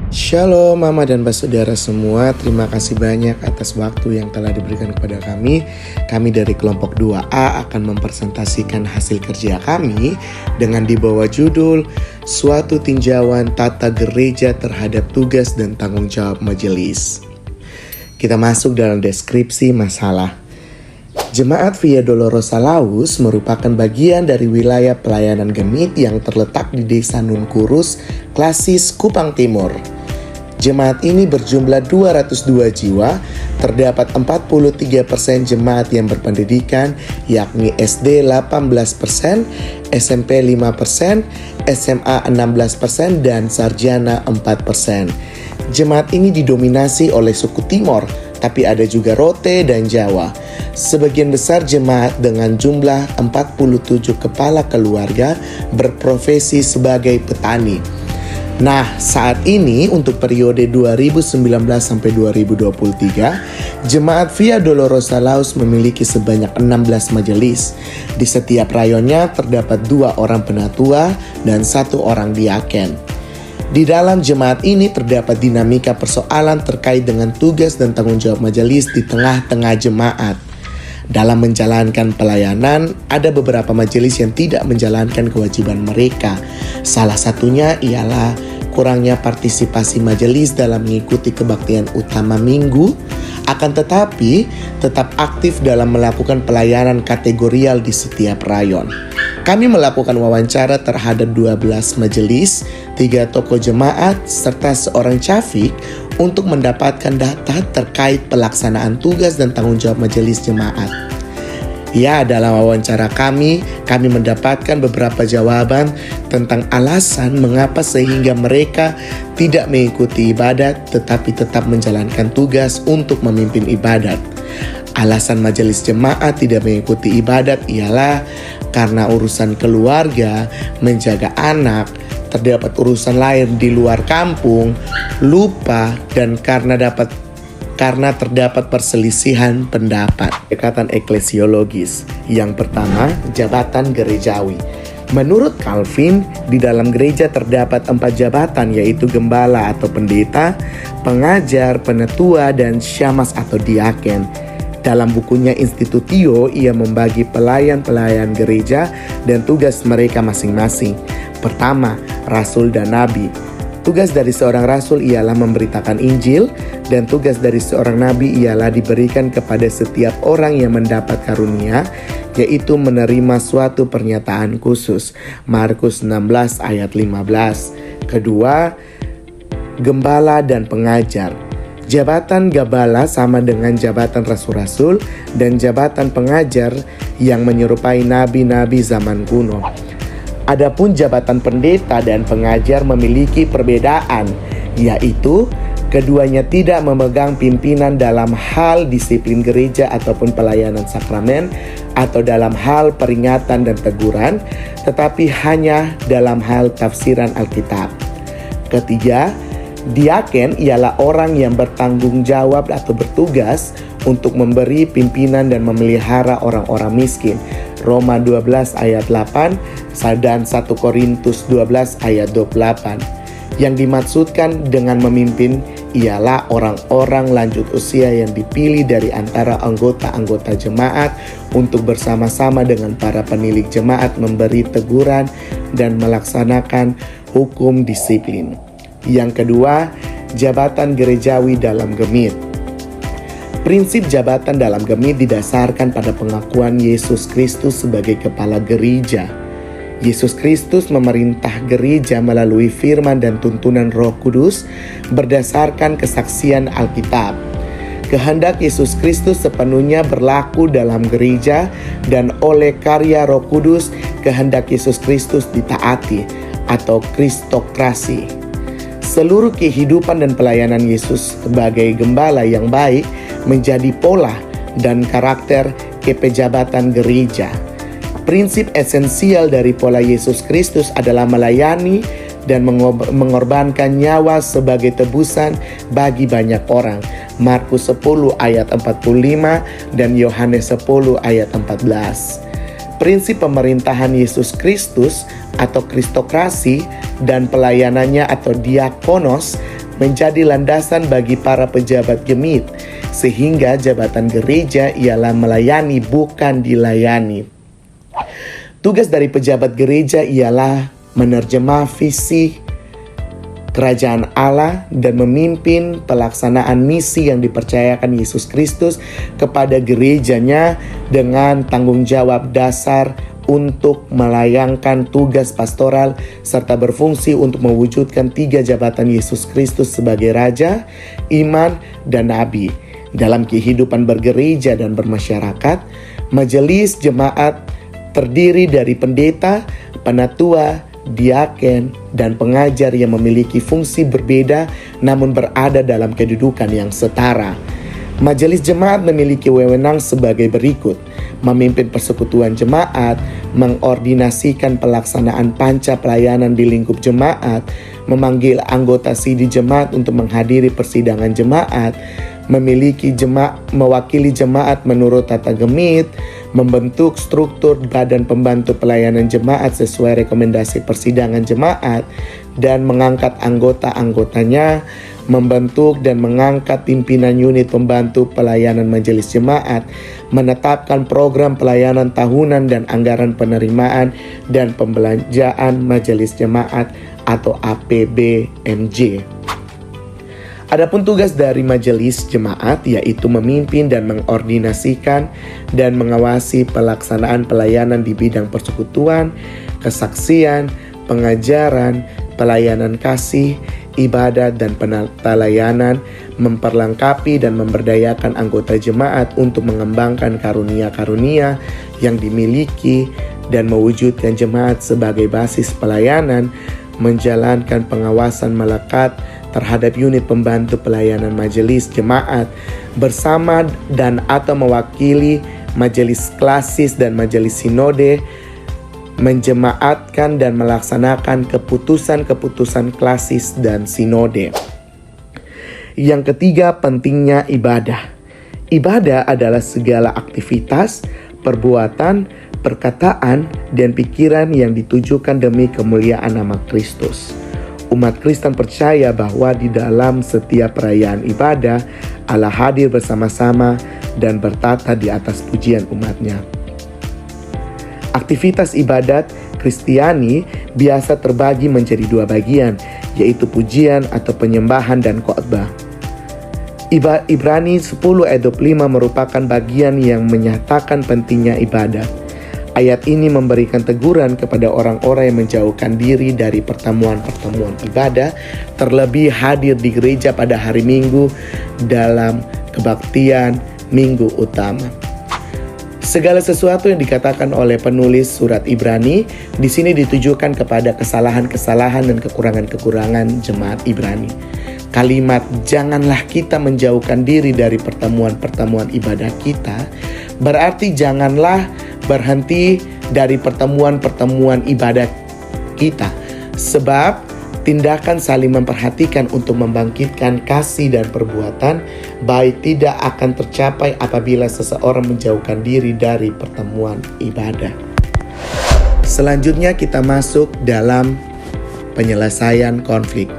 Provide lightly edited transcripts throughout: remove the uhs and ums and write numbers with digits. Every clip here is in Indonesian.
Shalom Mama dan Saudara semua, terima kasih banyak atas waktu yang telah diberikan kepada kami. Kami dari kelompok 2A akan mempresentasikan hasil kerja kami dengan dibawa judul Suatu Tinjauan Tata Gereja Terhadap Tugas dan Tanggung Jawab Majelis. Kita masuk dalam deskripsi masalah. Jemaat Via Dolorosa Laus merupakan bagian dari wilayah pelayanan Gemit yang terletak di Desa Nunkurus, Klasis, Kupang Timur. Jemaat ini berjumlah 202 jiwa, terdapat 43% jemaat yang berpendidikan, yakni SD 18%, SMP 5%, SMA 16%, dan sarjana 4%. Jemaat ini didominasi oleh suku Timor, tapi ada juga Rote dan Jawa. Sebagian besar jemaat dengan jumlah 47 kepala keluarga berprofesi sebagai petani. Nah, saat ini untuk periode 2019 sampai 2023, Jemaat Via Dolorosa Laus memiliki sebanyak 16 majelis. Di setiap rayonnya terdapat 2 orang penatua dan 1 orang diaken. Di dalam jemaat ini terdapat dinamika persoalan terkait dengan tugas dan tanggung jawab majelis di tengah-tengah jemaat. Dalam menjalankan pelayanan, ada beberapa majelis yang tidak menjalankan kewajiban mereka. Salah satunya ialah kurangnya partisipasi majelis dalam mengikuti kebaktian utama minggu, akan tetapi tetap aktif dalam melakukan pelayanan kategorial di setiap rayon. Kami melakukan wawancara terhadap 12 majelis, 3 tokoh jemaat, serta seorang cafik untuk mendapatkan data terkait pelaksanaan tugas dan tanggung jawab majelis jemaat. Ya, dalam wawancara kami mendapatkan beberapa jawaban tentang alasan mengapa sehingga mereka tidak mengikuti ibadat tetapi tetap menjalankan tugas untuk memimpin ibadat. Alasan majelis jemaat tidak mengikuti ibadat ialah karena urusan keluarga, menjaga anak, terdapat urusan lain di luar kampung, lupa, dan karena terdapat perselisihan pendapat. Pendekatan eklesiologis. Yang pertama, jabatan gerejawi. Menurut Calvin, di dalam gereja terdapat 4 jabatan, yaitu gembala atau pendeta, pengajar, penetua, dan syamas atau diaken. Dalam bukunya Institutio, ia membagi pelayan-pelayan gereja dan tugas mereka masing-masing. Pertama, rasul dan nabi. Tugas dari seorang rasul ialah memberitakan Injil, dan tugas dari seorang nabi ialah diberikan kepada setiap orang yang mendapat karunia, yaitu menerima suatu pernyataan khusus. Markus 16 ayat 15. Kedua, gembala dan pengajar. Jabatan gembala sama dengan jabatan rasul-rasul dan jabatan pengajar yang menyerupai nabi-nabi zaman kuno. Adapun jabatan pendeta dan pengajar memiliki perbedaan, yaitu keduanya tidak memegang pimpinan dalam hal disiplin gereja ataupun pelayanan sakramen atau dalam hal peringatan dan teguran, tetapi hanya dalam hal tafsiran Alkitab. Ketiga, diaken ialah orang yang bertanggung jawab atau bertugas untuk memberi pimpinan dan memelihara orang-orang miskin. Roma 12 ayat 8 dan 1 Korintus 12 ayat 28. Yang dimaksudkan dengan memimpin ialah orang-orang lanjut usia yang dipilih dari antara anggota-anggota jemaat untuk bersama-sama dengan para penilik jemaat memberi teguran dan melaksanakan hukum disiplin. Yang kedua, jabatan gerejawi dalam Gemit. Prinsip jabatan dalam Gemit didasarkan pada pengakuan Yesus Kristus sebagai kepala gereja. Yesus Kristus memerintah gereja melalui firman dan tuntunan Roh Kudus berdasarkan kesaksian Alkitab. Kehendak Yesus Kristus sepenuhnya berlaku dalam gereja, dan oleh karya Roh Kudus kehendak Yesus Kristus ditaati atau kristokrasi. Seluruh kehidupan dan pelayanan Yesus sebagai gembala yang baik menjadi pola dan karakter kepejabatan gereja. Prinsip esensial dari pola Yesus Kristus adalah melayani dan mengorbankan nyawa sebagai tebusan bagi banyak orang. Markus 10 ayat 45 dan Yohanes 10 ayat 14. Prinsip pemerintahan Yesus Kristus atau kristokrasi dan pelayanannya atau diakonos menjadi landasan bagi para pejabat gemit, sehingga jabatan gereja ialah melayani bukan dilayani. Tugas dari pejabat gereja ialah menerjemah visi kerajaan Allah dan memimpin pelaksanaan misi yang dipercayakan Yesus Kristus kepada gerejanya dengan tanggung jawab dasar untuk melayangkan tugas pastoral serta berfungsi untuk mewujudkan 3 jabatan Yesus Kristus sebagai Raja, Iman, dan Nabi. Dalam kehidupan bergereja dan bermasyarakat, majelis jemaat terdiri dari pendeta, penatua, diaken, dan pengajar yang memiliki fungsi berbeda namun berada dalam kedudukan yang setara. Majelis jemaat memiliki wewenang sebagai berikut: memimpin persekutuan jemaat, mengordinasikan pelaksanaan panca pelayanan di lingkup jemaat, memanggil anggota sidi jemaat untuk menghadiri persidangan jemaat, mewakili jemaat menurut tata gemit, membentuk struktur badan pembantu pelayanan jemaat sesuai rekomendasi persidangan jemaat, dan mengangkat anggota-anggotanya, membentuk dan mengangkat pimpinan unit pembantu pelayanan majelis jemaat, menetapkan program pelayanan tahunan dan anggaran penerimaan dan pembelanjaan majelis jemaat atau APBMJ. Adapun tugas dari majelis jemaat yaitu memimpin dan mengordinasikan dan mengawasi pelaksanaan pelayanan di bidang persekutuan, kesaksian, pengajaran, pelayanan kasih, ibadat, dan penata layanan, memperlengkapi dan memberdayakan anggota jemaat untuk mengembangkan karunia-karunia yang dimiliki dan mewujudkan jemaat sebagai basis pelayanan, menjalankan pengawasan melekat terhadap unit pembantu pelayanan majelis jemaat bersama dan atau mewakili majelis klasis dan majelis sinode, menjemaatkan dan melaksanakan keputusan-keputusan klasis dan sinode. Yang ketiga, pentingnya ibadah. Ibadah adalah segala aktivitas, perbuatan, perkataan, dan pikiran yang ditujukan demi kemuliaan nama Kristus. Umat Kristen percaya bahwa di dalam setiap perayaan ibadah, Allah hadir bersama-sama dan bertata di atas pujian umatnya. Aktivitas ibadat Kristiani biasa terbagi menjadi 2 bagian, yaitu pujian atau penyembahan dan khotbah. Ibrani 10 ayat 25 merupakan bagian yang menyatakan pentingnya ibadat. Ayat ini memberikan teguran kepada orang-orang yang menjauhkan diri dari pertemuan-pertemuan ibadah, terlebih hadir di gereja pada hari Minggu dalam kebaktian Minggu Utama. Segala sesuatu yang dikatakan oleh penulis surat Ibrani di sini ditujukan kepada kesalahan-kesalahan dan kekurangan-kekurangan jemaat Ibrani. Kalimat "janganlah kita menjauhkan diri dari pertemuan-pertemuan ibadah kita" berarti janganlah berhenti dari pertemuan-pertemuan ibadah kita, sebab tindakan saling memperhatikan untuk membangkitkan kasih dan perbuatan baik tidak akan tercapai apabila seseorang menjauhkan diri dari pertemuan ibadah. Selanjutnya kita masuk dalam penyelesaian konflik.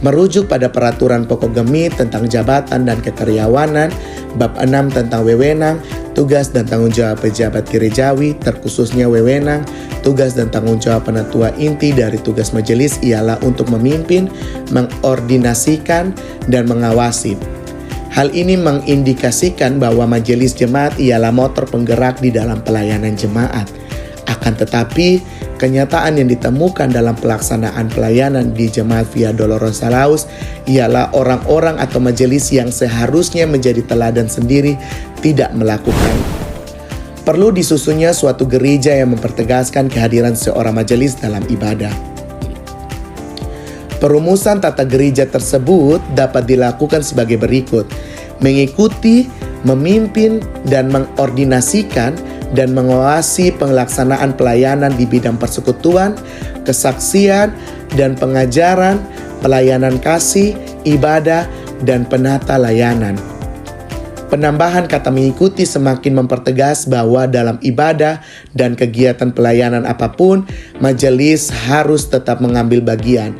Merujuk pada peraturan pokok gemit tentang jabatan dan kekaryawanan, bab 6 tentang wewenang, tugas dan tanggung jawab pejabat gerejawi, terkhususnya wewenang, tugas dan tanggung jawab penatua inti dari tugas majelis ialah untuk memimpin, mengordinasikan, dan mengawasi. Hal ini mengindikasikan bahwa majelis jemaat ialah motor penggerak di dalam pelayanan jemaat. Akan tetapi, kenyataan yang ditemukan dalam pelaksanaan pelayanan di Jemaat Via Dolorosa Laus ialah orang-orang atau majelis yang seharusnya menjadi teladan sendiri tidak melakukan. Perlu disusunnya suatu gereja yang mempertegaskan kehadiran seorang majelis dalam ibadah. Perumusan tata gereja tersebut dapat dilakukan sebagai berikut: mengikuti, memimpin, dan mengordinasikan dan mengawasi pelaksanaan pelayanan di bidang persekutuan, kesaksian, dan pengajaran, pelayanan kasih, ibadah, dan penata layanan. Penambahan kata mengikuti semakin mempertegas bahwa dalam ibadah dan kegiatan pelayanan apapun, majelis harus tetap mengambil bagian.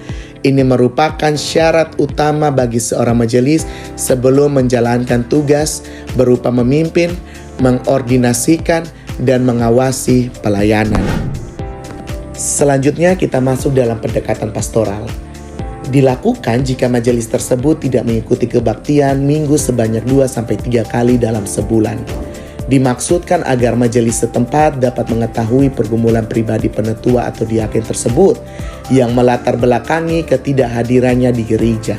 Ini merupakan syarat utama bagi seorang majelis sebelum menjalankan tugas berupa memimpin, mengordinasikan, dan mengawasi pelayanan. Selanjutnya kita masuk dalam pendekatan pastoral. Dilakukan jika majelis tersebut tidak mengikuti kebaktian minggu sebanyak 2-3 kali dalam sebulan. Dimaksudkan agar majelis setempat dapat mengetahui pergumulan pribadi penetua atau diaken tersebut yang melatar belakangi ketidakhadirannya di gereja.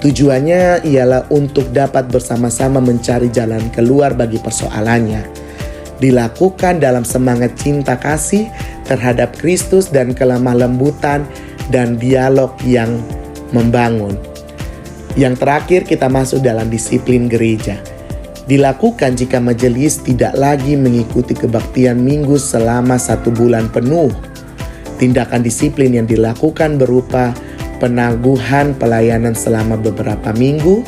Tujuannya ialah untuk dapat bersama-sama mencari jalan keluar bagi persoalannya. Dilakukan dalam semangat cinta kasih terhadap Kristus dan kelemah lembutan dan dialog yang membangun. Yang terakhir kita masuk dalam disiplin gereja. Dilakukan jika majelis tidak lagi mengikuti kebaktian minggu selama 1 bulan penuh. Tindakan disiplin yang dilakukan berupa penaguhan pelayanan selama beberapa minggu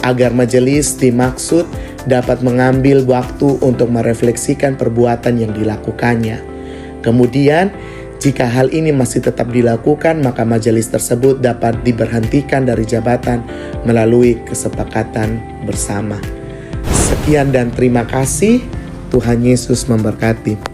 agar majelis dimaksud dapat mengambil waktu untuk merefleksikan perbuatan yang dilakukannya. Kemudian, jika hal ini masih tetap dilakukan, maka majelis tersebut dapat diberhentikan dari jabatan melalui kesepakatan bersama. Sekian dan terima kasih. Tuhan Yesus memberkati.